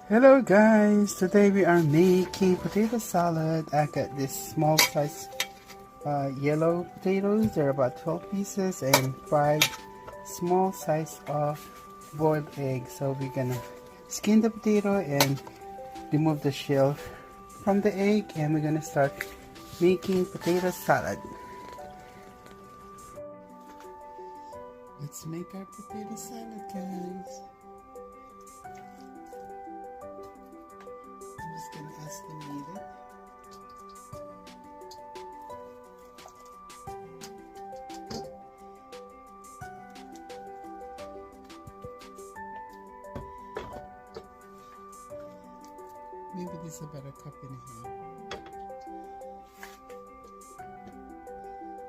Hello guys, today we are making potato salad. I got this small size yellow potatoes. They're about 12 pieces and 5 small size of boiled eggs. So we're gonna skin the potato and remove the shell from the egg, and we're gonna start making potato salad. Let's make our potato salad, guys. I'm just gonna estimate it. Maybe this is about a cup and a half.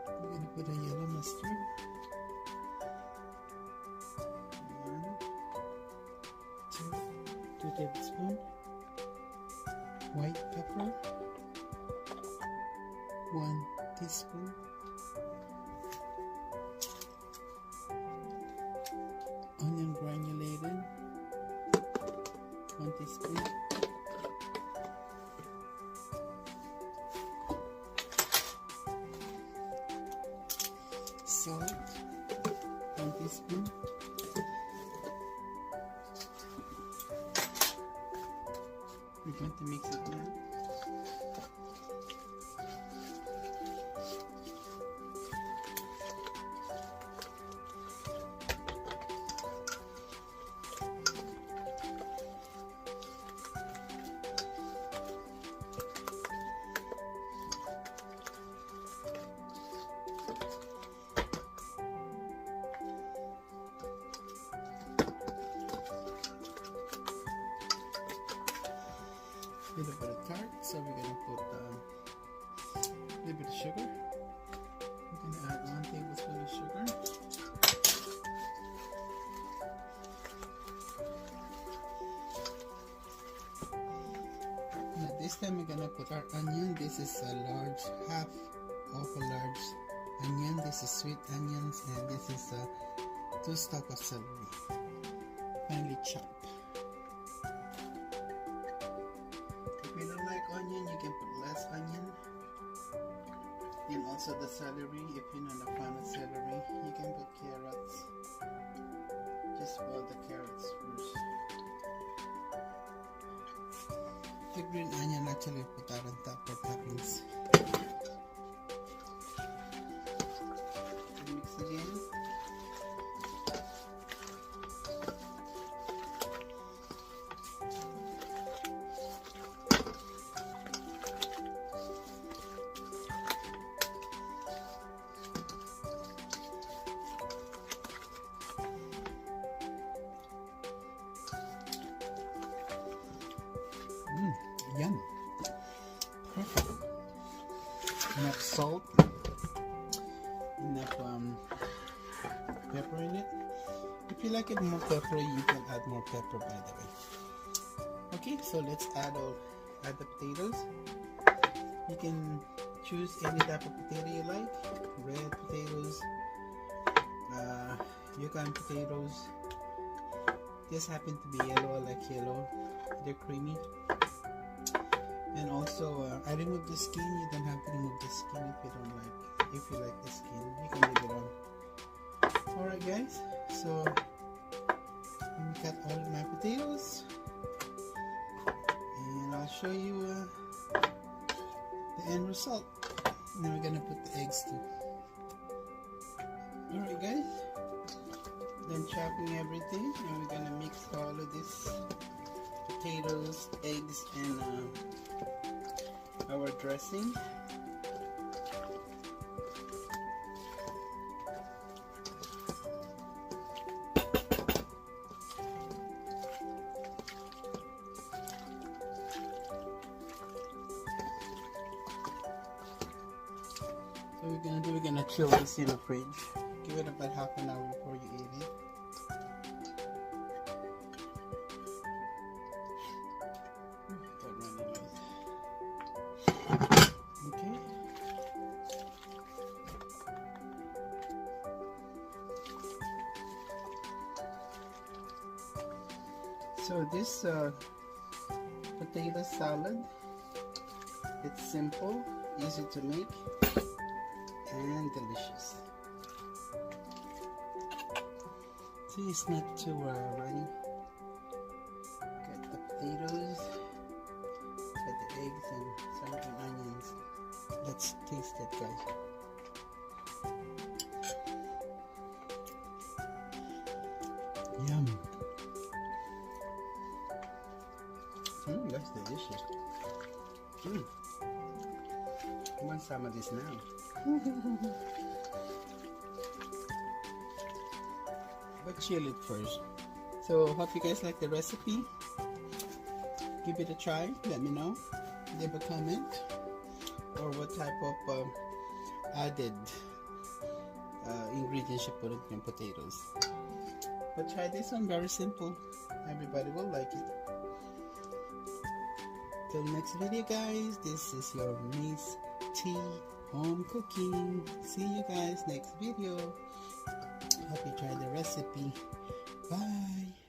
I'm gonna put a yellow mustard. 2 tablespoons. White pepper, 1 teaspoon. Onion granulated, 1 teaspoon. Salt, 1 teaspoon. We're going to mix it now. A little bit of tart, so we're gonna put a little bit of sugar. We're gonna add 1 tablespoon of sugar. Now this time we're gonna put our onion. This is a large, half of a large onion. This is sweet onions, and this is 2 stalks of celery, finely chopped. If you don't like onion, you can put less onion. And also the celery, if you're not a fan of celery, you can put carrots. Just boil the carrots first. The green onion actually put that on top for toppings. Mix again. Yum. Perfect. Enough salt. Enough pepper in it. If you like it more peppery, you can add more pepper, by the way. Okay, so let's add the potatoes. You can choose any type of potato you like. Red potatoes, Yukon potatoes. This happen to be yellow. I like yellow. They're creamy. And also, I removed the skin. You don't have to remove the skin if you don't like. If you like the skin, you can leave it on. Alright, guys. So let me cut all of my potatoes, and I'll show you the end result. And then we're gonna put the eggs too. Alright, guys. Then chopping everything, and we're gonna mix all of this potatoes, eggs, and our dressing. So we're gonna chill this in the fridge. Give it about half an hour before you eat it. Okay. So this potato salad, it's simple, easy to make, and delicious. See, it's not too runny. Got the potatoes, got the eggs, and some of the onions. Let's taste it, guys. Yum. That's delicious. I want some of this now. But chill it first. So hope you guys like the recipe. Give it a try. Let me know. Leave a comment or what type of added ingredients you put in potatoes. But try this one, very simple. Everybody will like it. Till next video, guys. This is your Miss T home cooking. See you guys next video. Hope you try the recipe. Bye.